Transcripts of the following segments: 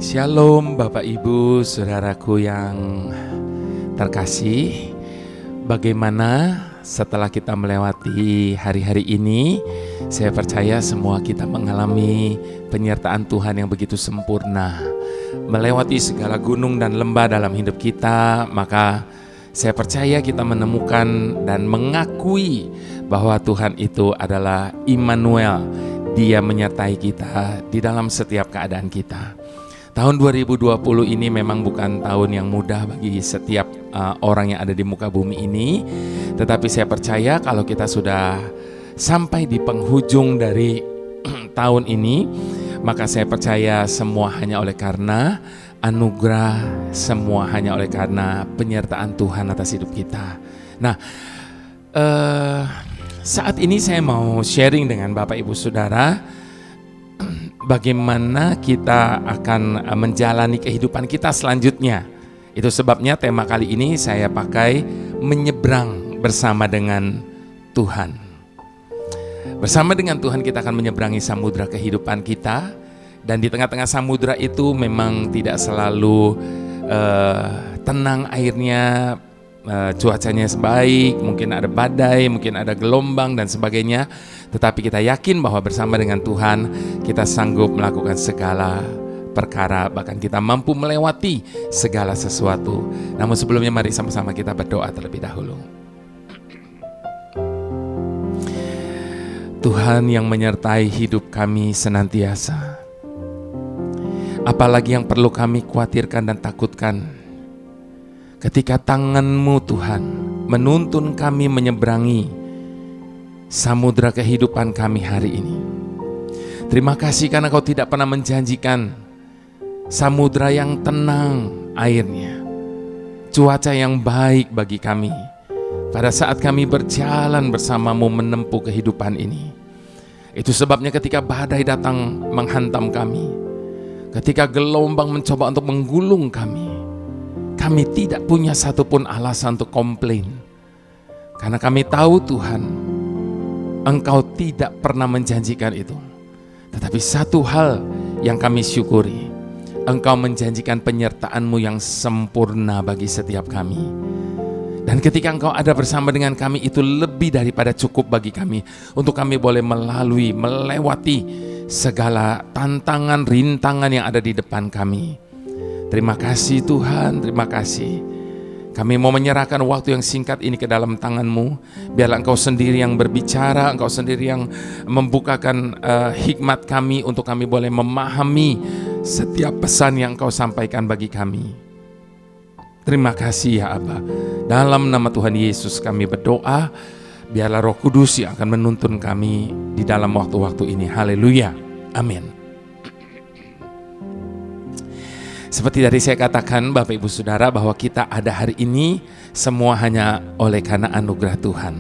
Shalom Bapak Ibu Saudaraku yang terkasih. Bagaimana setelah kita melewati hari-hari ini, saya percaya semua kita mengalami penyertaan Tuhan yang begitu sempurna. Melewati segala gunung dan lembah dalam hidup kita, maka saya percaya kita menemukan dan mengakui bahwa Tuhan itu adalah Immanuel. Dia menyertai kita di dalam setiap keadaan kita. Tahun 2020 ini memang bukan tahun yang mudah bagi setiap orang yang ada di muka bumi ini. Tetapi saya percaya kalau kita sudah sampai di penghujung dari tahun ini, maka saya percaya semua hanya oleh karena anugerah, semua hanya oleh karena penyertaan Tuhan atas hidup kita. Nah, saat ini saya mau sharing dengan Bapak Ibu Saudara bagaimana kita akan menjalani kehidupan kita selanjutnya. Itu sebabnya tema kali ini saya pakai menyeberang bersama dengan Tuhan. Bersama dengan Tuhan kita akan menyeberangi samudra kehidupan kita. Dan di tengah-tengah samudra itu memang tidak selalu tenang airnya, cuacanya baik, mungkin ada badai, mungkin ada gelombang dan sebagainya. Tetapi kita yakin bahwa bersama dengan Tuhan kita sanggup melakukan segala perkara, bahkan kita mampu melewati segala sesuatu. Namun sebelumnya mari sama-sama kita berdoa terlebih dahulu. Tuhan yang menyertai hidup kami senantiasa, apalagi yang perlu kami khawatirkan dan takutkan ketika tangan-Mu Tuhan menuntun kami menyeberangi samudra kehidupan kami hari ini. Terima kasih karena Kau tidak pernah menjanjikan samudra yang tenang airnya, cuaca yang baik bagi kami pada saat kami berjalan bersama-Mu menempuh kehidupan ini. Itu sebabnya ketika badai datang menghantam kami, ketika gelombang mencoba untuk menggulung kami tidak punya satupun alasan untuk komplain. Karena kami tahu Tuhan, Engkau tidak pernah menjanjikan itu. Tetapi satu hal yang kami syukuri, Engkau menjanjikan penyertaan-Mu yang sempurna bagi setiap kami. Dan ketika Engkau ada bersama dengan kami, itu lebih daripada cukup bagi kami untuk kami boleh melewati segala tantangan, rintangan yang ada di depan kami. Terima kasih Tuhan, terima kasih. Kami mau menyerahkan waktu yang singkat ini ke dalam tangan-Mu. Biarlah Engkau sendiri yang berbicara, Engkau sendiri yang membukakan hikmat kami untuk kami boleh memahami setiap pesan yang Engkau sampaikan bagi kami. Terima kasih ya Aba. Dalam nama Tuhan Yesus kami berdoa, biarlah Roh Kudus yang akan menuntun kami di dalam waktu-waktu ini. Haleluya, amin. Seperti tadi saya katakan Bapak Ibu Saudara, bahwa kita ada hari ini semua hanya oleh karena anugerah Tuhan.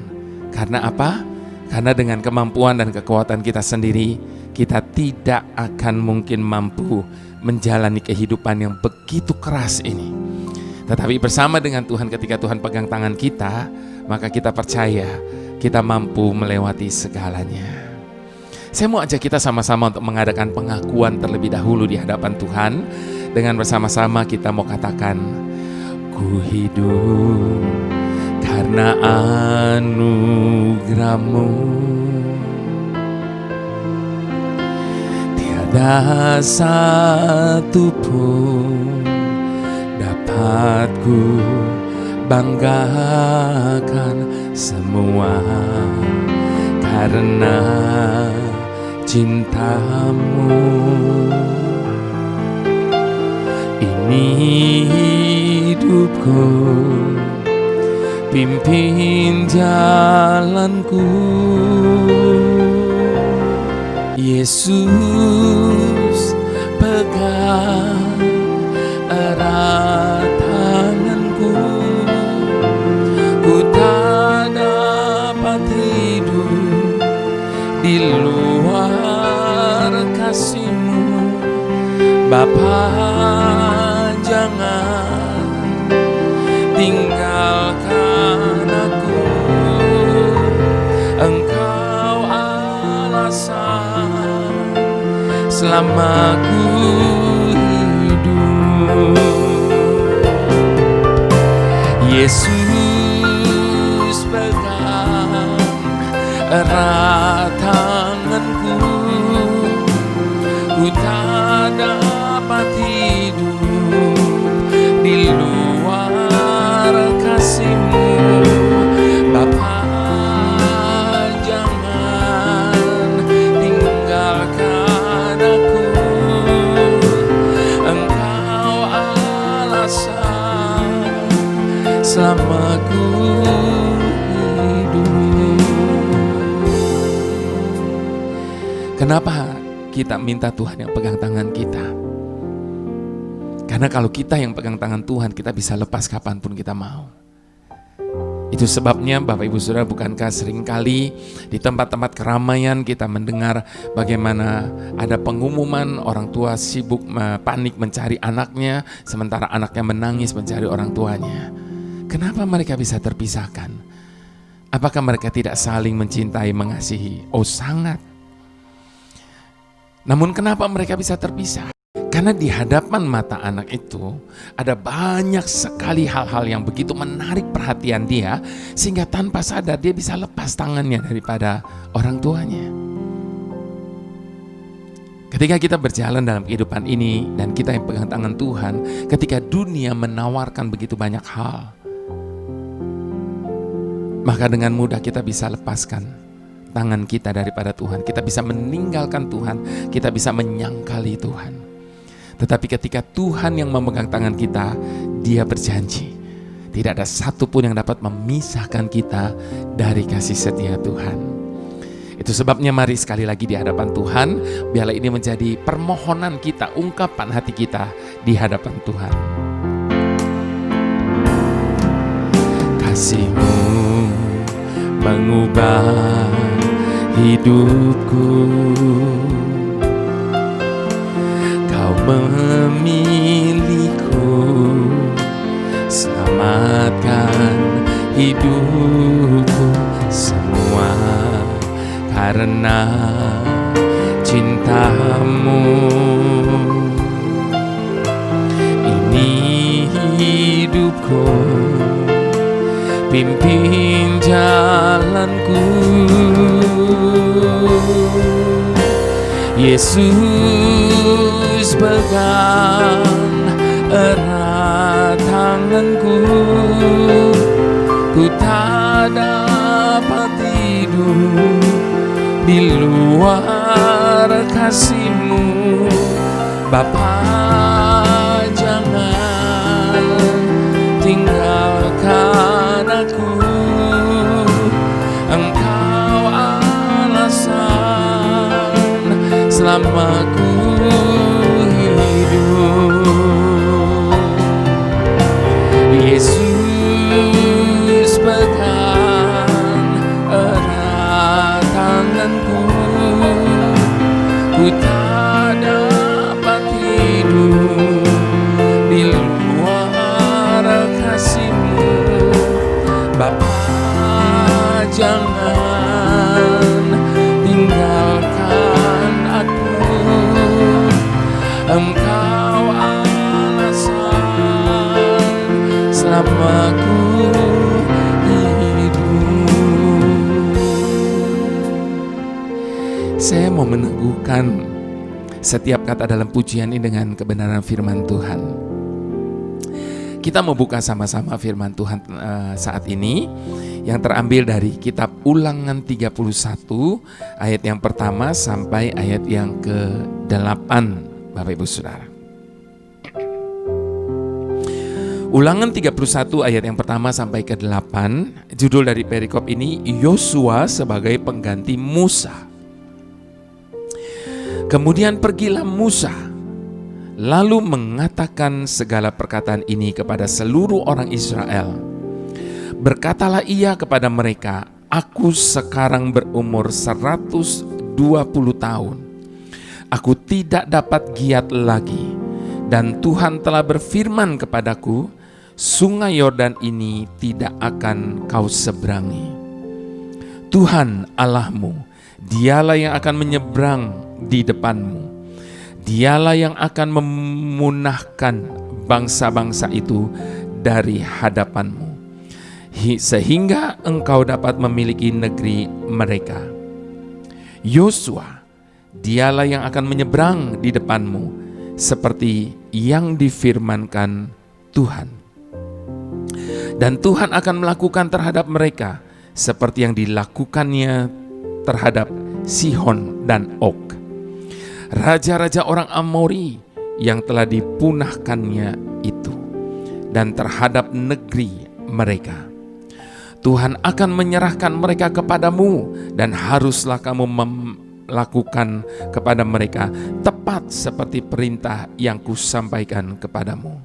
Karena apa? Karena dengan kemampuan dan kekuatan kita sendiri, kita tidak akan mungkin mampu menjalani kehidupan yang begitu keras ini. Tetapi bersama dengan Tuhan, ketika Tuhan pegang tangan kita, maka kita percaya kita mampu melewati segalanya. Saya mau ajak kita sama-sama untuk mengadakan pengakuan terlebih dahulu di hadapan Tuhan. Dengan bersama-sama kita mau katakan, ku hidup karena anugerah-Mu. Tiada satu pun dapat ku banggakan, semua karena cinta-Mu. Ini hidupku, pimpin jalanku. Yesus, pegang erat tanganku. Ku tak dapat hidup di luar kasih-Mu. Bapa, jangan tinggalkan aku. Engkau alasan selama ku hidup. Yesus pegang erat tanganku, ku tak dapat hidup di luar kasih-Mu. Bapa, jangan tinggalkan aku, Engkau alasan selama ku hidup. Kenapa kita minta Tuhan yang pegang tangan kita? Karena kalau kita yang pegang tangan Tuhan, kita bisa lepas kapanpun kita mau. Itu sebabnya Bapak Ibu Saudara, bukankah seringkali di tempat-tempat keramaian kita mendengar bagaimana ada pengumuman orang tua sibuk panik mencari anaknya, sementara anaknya menangis mencari orang tuanya. Kenapa mereka bisa terpisahkan? Apakah mereka tidak saling mencintai, mengasihi? Oh, sangat. Namun kenapa mereka bisa terpisah? Karena di hadapan mata anak itu ada banyak sekali hal-hal yang begitu menarik perhatian dia, sehingga tanpa sadar dia bisa lepas tangannya daripada orang tuanya. Ketika kita berjalan dalam kehidupan ini dan kita yang pegang tangan Tuhan, ketika dunia menawarkan begitu banyak hal, maka dengan mudah kita bisa lepaskan tangan kita daripada Tuhan. Kita bisa meninggalkan Tuhan, kita bisa menyangkali Tuhan. Tetapi ketika Tuhan yang memegang tangan kita, Dia berjanji tidak ada satupun yang dapat memisahkan kita dari kasih setia Tuhan. Itu sebabnya mari sekali lagi di hadapan Tuhan, biarlah ini menjadi permohonan kita, ungkapan hati kita di hadapan Tuhan. Kasih-Mu mengubah hidupku, Kau memilihku, selamatkan hidupku, semua karena cinta-Mu. Ini hidupku, pimpin jalanku. Yesus pegang erat tanganku, ku tak dapat hidup di luar kasih-Mu. Bapa, jangan tinggalkan aku, Engkau alasan selama ku hidup. Yesus pegang erat tanganku, ku tak dapat hidup di luar kasih-Mu. Bapa, jangan tinggalkan aku, Engkau alasan selama ku hidup. Saya mau meneguhkan setiap kata dalam pujian ini dengan kebenaran firman Tuhan. Kita mau buka sama-sama firman Tuhan saat ini yang terambil dari kitab Ulangan 31 ayat yang pertama sampai ayat yang ke-8, Bapak Ibu Saudara. Ulangan 31 ayat yang pertama sampai ke-8, judul dari perikop ini Yosua sebagai pengganti Musa. Kemudian pergilah Musa, lalu mengatakan segala perkataan ini kepada seluruh orang Israel. Berkatalah ia kepada mereka, aku sekarang berumur 120 tahun. Aku tidak dapat giat lagi. Dan Tuhan telah berfirman kepadaku, sungai Yordan ini tidak akan kau seberangi. Tuhan Allahmu, Dialah yang akan menyeberang di depanmu. Dialah yang akan memunahkan bangsa-bangsa itu dari hadapanmu. sehingga engkau dapat memiliki negeri mereka. Yosua, dialah yang akan menyeberang di depanmu seperti yang difirmankan Tuhan. Dan Tuhan akan melakukan terhadap mereka seperti yang dilakukannya terhadap Sihon dan Og, raja-raja orang Amori yang telah dipunahkannya itu, dan terhadap negeri mereka. Tuhan akan menyerahkan mereka kepadamu, dan haruslah kamu melakukan kepada mereka tepat seperti perintah yang kusampaikan kepadamu.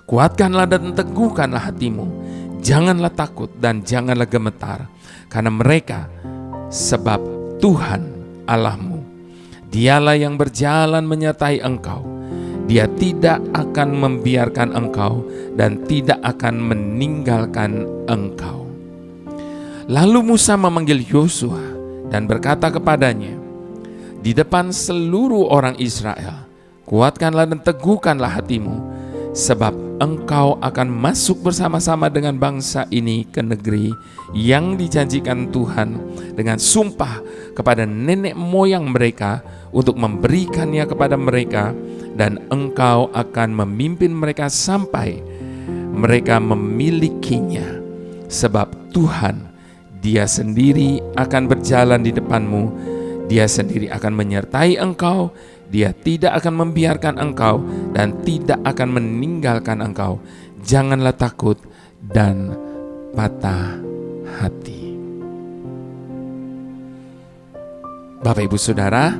Kuatkanlah dan teguhkanlah hatimu, janganlah takut dan janganlah gemetar, karena mereka, sebab Tuhan Allahmu, dialah yang berjalan menyertai engkau. Dia tidak akan membiarkan engkau dan tidak akan meninggalkan engkau. Lalu Musa memanggil Yosua dan berkata kepadanya di depan seluruh orang Israel, kuatkanlah dan teguhkanlah hatimu, sebab engkau akan masuk bersama-sama dengan bangsa ini ke negeri yang dijanjikan Tuhan dengan sumpah kepada nenek moyang mereka untuk memberikannya kepada mereka, dan engkau akan memimpin mereka sampai mereka memilikinya. Sebab Tuhan, Dia sendiri akan berjalan di depanmu, Dia sendiri akan menyertai engkau, Dia tidak akan membiarkan engkau dan tidak akan meninggalkan engkau. Janganlah takut dan patah hati. Bapak Ibu Saudara,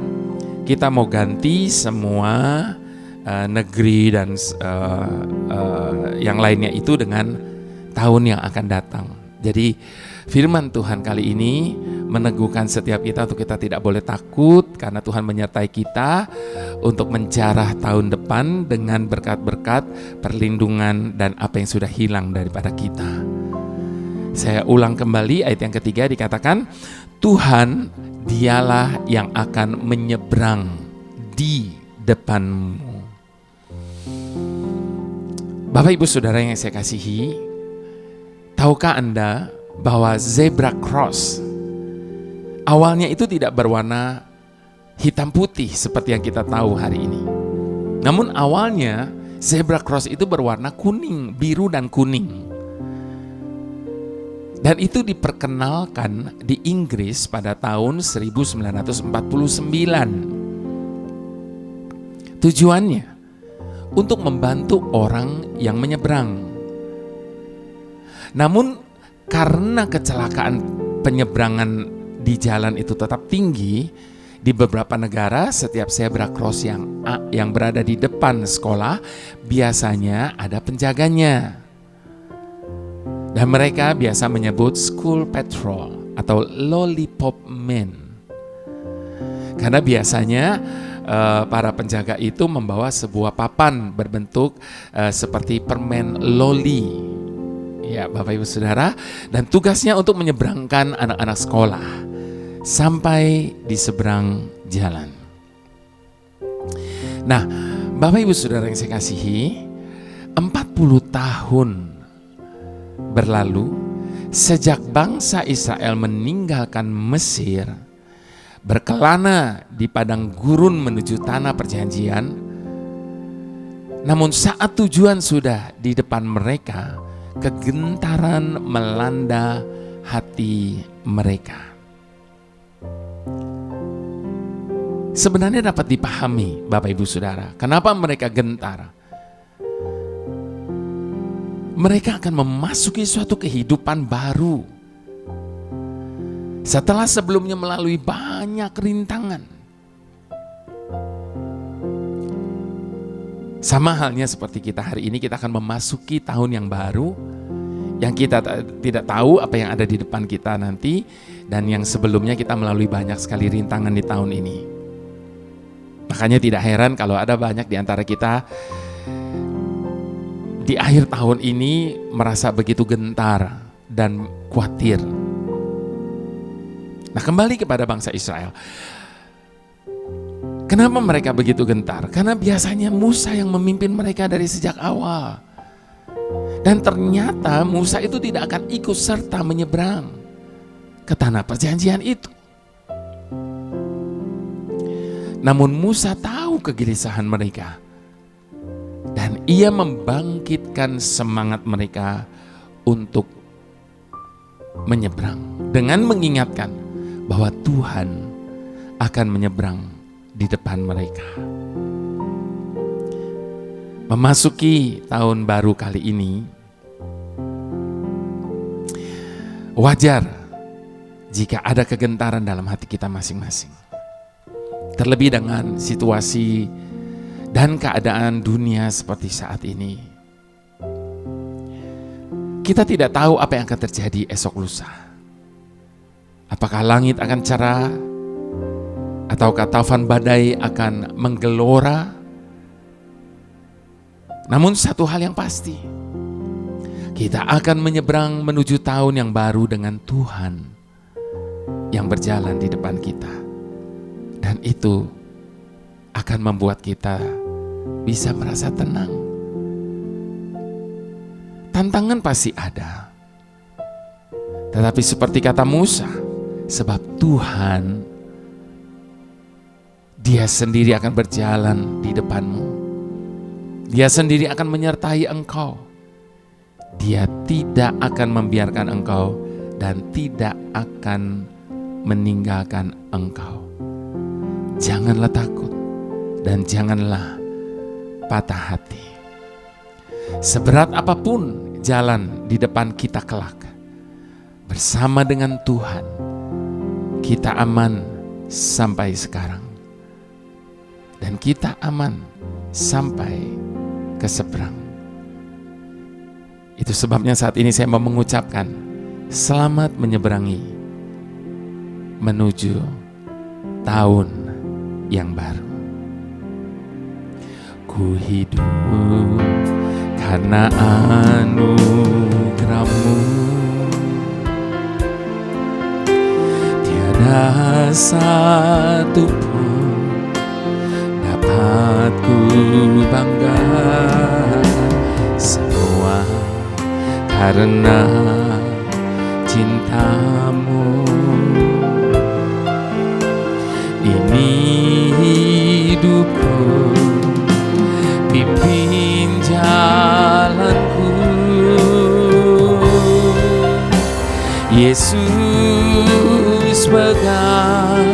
kita mau ganti semua negeri dan yang lainnya itu dengan tahun yang akan datang. Jadi firman Tuhan kali ini meneguhkan setiap kita untuk kita tidak boleh takut, karena Tuhan menyertai kita untuk menjarah tahun depan dengan berkat-berkat, perlindungan, dan apa yang sudah hilang daripada kita. Saya ulang kembali ayat yang ketiga, dikatakan Tuhan, Dialah yang akan menyeberang di depanmu. Bapak Ibu Saudara yang saya kasihi, tahukah Anda bahwa zebra cross awalnya itu tidak berwarna hitam putih seperti yang kita tahu hari ini. Namun awalnya zebra cross itu berwarna kuning, biru dan kuning. Dan itu diperkenalkan di Inggris pada tahun 1949. Tujuannya untuk membantu orang yang menyeberang. Namun karena kecelakaan penyeberangan di jalan itu tetap tinggi, di beberapa negara setiap zebra cross yang berada di depan sekolah biasanya ada penjaganya. Dan mereka biasa menyebut school patrol atau lollipop men. Karena biasanya para penjaga itu membawa sebuah papan berbentuk seperti permen loli. Ya, Bapak Ibu Saudara, dan tugasnya untuk menyeberangkan anak-anak sekolah sampai di seberang jalan. Nah, Bapak Ibu Saudara yang saya kasihi, 40 tahun berlalu sejak bangsa Israel meninggalkan Mesir, berkelana di padang gurun menuju tanah perjanjian. Namun saat tujuan sudah di depan mereka, kegentaran melanda hati mereka. Sebenarnya dapat dipahami Bapak Ibu Saudara, kenapa mereka gentar. Mereka akan memasuki suatu kehidupan baru setelah sebelumnya melalui banyak rintangan. Sama halnya seperti kita hari ini, kita akan memasuki tahun yang baru, yang kita tidak tahu apa yang ada di depan kita nanti, dan yang sebelumnya kita melalui banyak sekali rintangan di tahun ini. Makanya tidak heran kalau ada banyak di antara kita di akhir tahun ini merasa begitu gentar dan khawatir. Nah, kembali kepada bangsa Israel. Kenapa mereka begitu gentar? Karena biasanya Musa yang memimpin mereka dari sejak awal. Dan ternyata Musa itu tidak akan ikut serta menyeberang ke tanah perjanjian itu. Namun Musa tahu kegelisahan mereka, dan ia membangkitkan semangat mereka untuk menyeberang dengan mengingatkan bahwa Tuhan akan menyeberang di depan mereka. Memasuki tahun baru kali ini, wajar jika ada kegentaran dalam hati kita masing-masing. Terlebih dengan situasi dan keadaan dunia seperti saat ini. Kita tidak tahu apa yang akan terjadi esok lusa. Apakah langit akan cerah, ataukah taufan badai akan menggelora? Namun satu hal yang pasti, kita akan menyeberang menuju tahun yang baru dengan Tuhan yang berjalan di depan kita. Dan itu akan membuat kita bisa merasa tenang. Tantangan pasti ada. Tetapi seperti kata Musa, sebab Tuhan, Dia sendiri akan berjalan di depanmu. Dia sendiri akan menyertai engkau. Dia tidak akan membiarkan engkau dan tidak akan meninggalkan engkau. Janganlah takut dan janganlah patah hati. Seberat apapun jalan di depan kita kelak, bersama dengan Tuhan, kita aman sampai sekarang. Dan kita aman sampai ke seberang. Itu sebabnya saat ini saya mau mengucapkan selamat menyeberangi menuju tahun yang baru. Ku hidup karena anugerah-Mu, tiada satu pun dapat ku banggakan, semua karena cinta-Mu. Ini hidupku, pimpin jalanku. Yesus pegang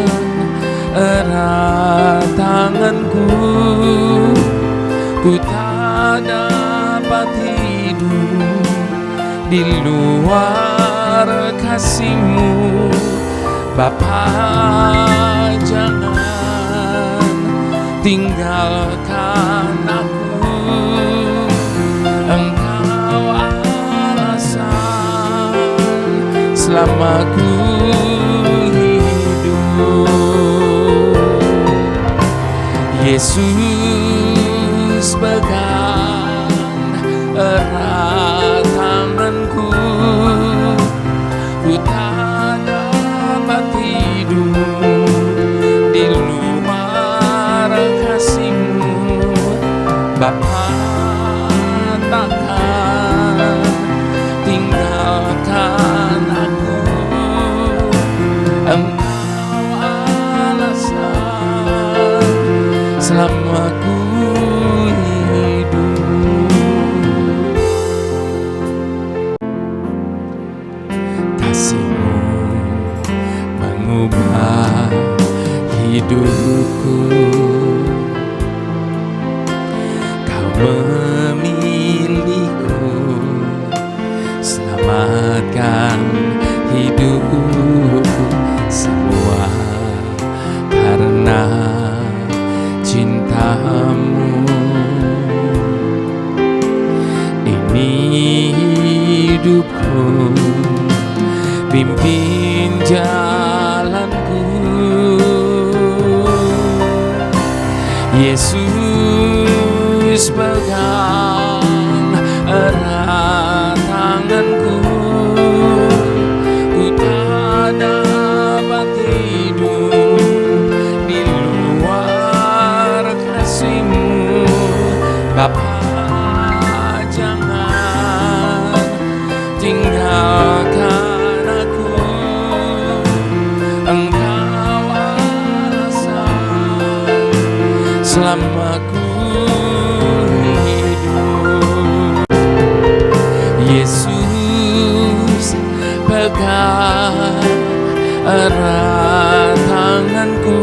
erat tanganku, ku tak dapat hidup di luar kasih-Mu. Bapa, jangan tinggalkan aku, Engkau alasan selama ku hidup. Yesus pegang erat tanganku, ku tak dapat hidup di luar kasih-Mu. Bapa, takkan tinggalkan aku, Engkau alasan selama ku hidup. Kasih-Mu mengubah hidupku, Kau memilihku, selamatkan hidupku, semua karena cinta-Mu. Ini hidupku, pimpin jalanku. Yesus pegang erat tanganku, ku tak dapat hidup di luar kasih-Mu. Bapa, jangan erat tanganku,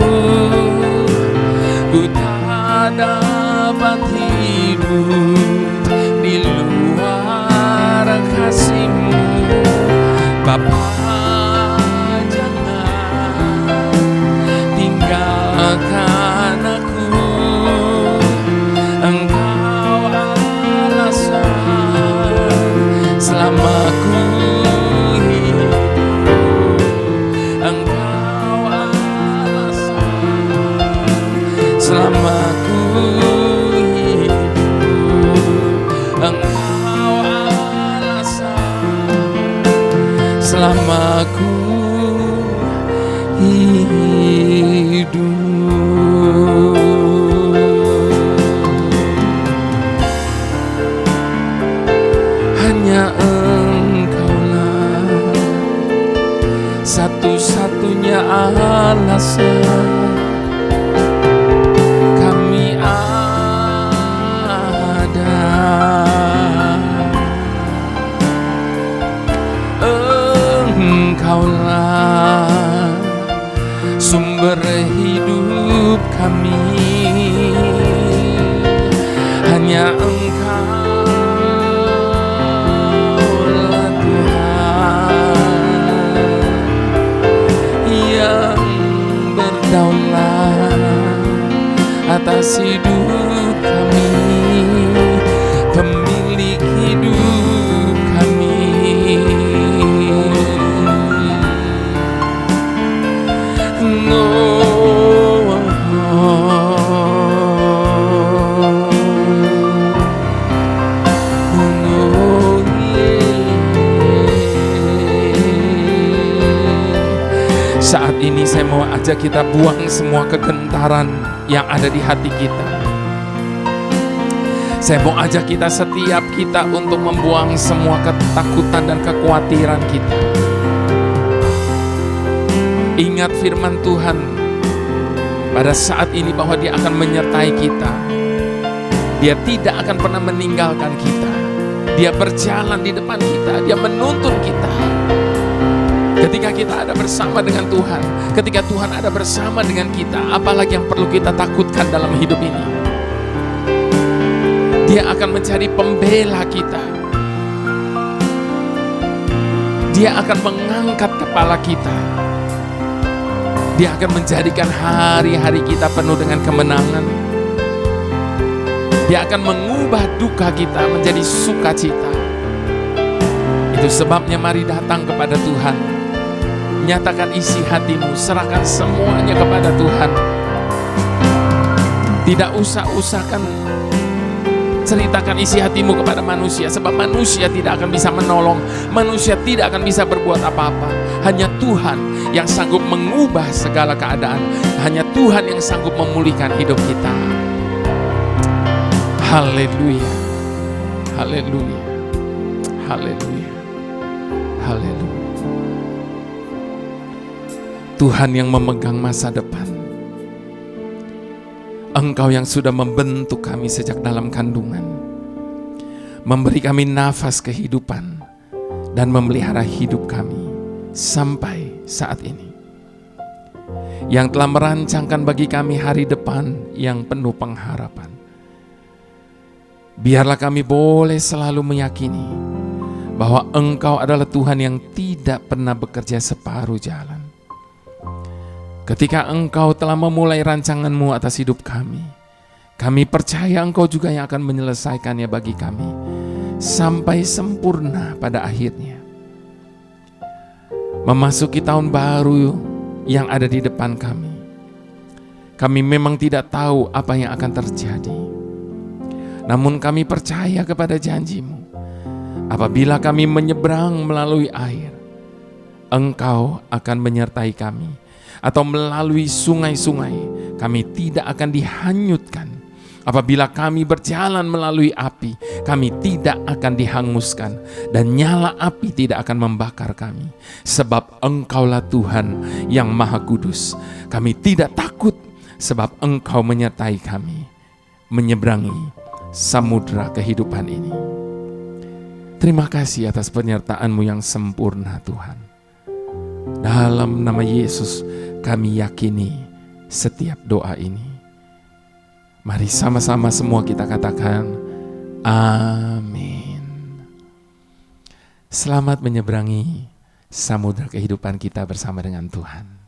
ku tak dapat hidup di luar kasih-Mu. Bapa, jangan tinggalkan aku, Engkau alasan selama ku hidup, Engkau alasan selama ku hidup, Engkau alasan selama ku hidup. Hanya Engkaulah satu-satunya alasan kami ada. Engkaulah sumber hidup kami, hanya Engkaulah Tuhan yang berdaulat atas hidup kami, pemilik hidup kami. Saat ini saya mau ajak kita buang semua kegentaran yang ada di hati kita. Saya mau ajak kita, setiap kita, untuk membuang semua ketakutan dan kekhawatiran kita. Ingat firman Tuhan pada saat ini bahwa Dia akan menyertai kita. Dia tidak akan pernah meninggalkan kita. Dia berjalan di depan kita, Dia menuntun kita. Ketika kita ada bersama dengan Tuhan, ketika Tuhan ada bersama dengan kita, apalagi yang perlu kita takutkan dalam hidup ini? Dia akan mencari pembela kita. Dia akan mengangkat kepala kita. Dia akan menjadikan hari-hari kita penuh dengan kemenangan. Dia akan mengubah duka kita menjadi sukacita. Itu sebabnya mari datang kepada Tuhan. Nyatakan isi hatimu, serahkan semuanya kepada Tuhan. Tidak usahkan ceritakan isi hatimu kepada manusia, sebab manusia tidak akan bisa menolong, manusia tidak akan bisa berbuat apa-apa. Hanya Tuhan yang sanggup mengubah segala keadaan. Hanya Tuhan yang sanggup memulihkan hidup kita. Haleluya, haleluya, haleluya, haleluya. Tuhan yang memegang masa depan. Engkau yang sudah membentuk kami sejak dalam kandungan, memberi kami nafas kehidupan, dan memelihara hidup kami sampai saat ini. Yang telah merancangkan bagi kami hari depan yang penuh pengharapan. Biarlah kami boleh selalu meyakini bahwa Engkau adalah Tuhan yang tidak pernah bekerja separuh jalan. Ketika Engkau telah memulai rancangan-Mu atas hidup kami percaya Engkau juga yang akan menyelesaikannya bagi kami sampai sempurna pada akhirnya. Memasuki tahun baru yang ada di depan kami memang tidak tahu apa yang akan terjadi. Namun kami percaya kepada janji-Mu. Apabila kami menyeberang melalui air, Engkau akan menyertai kami. Atau melalui sungai-sungai, kami tidak akan dihanyutkan. Apabila kami berjalan melalui api, kami tidak akan dihanguskan. Dan nyala api tidak akan membakar kami. Sebab Engkaulah Tuhan yang Maha Kudus. Kami tidak takut, sebab Engkau menyertai kami menyeberangi samudra kehidupan ini. Terima kasih atas penyertaan-Mu yang sempurna, Tuhan. Dalam nama Yesus kami yakini setiap doa ini. Mari sama-sama semua kita katakan amin. Selamat menyeberangi samudra kehidupan kita bersama dengan Tuhan.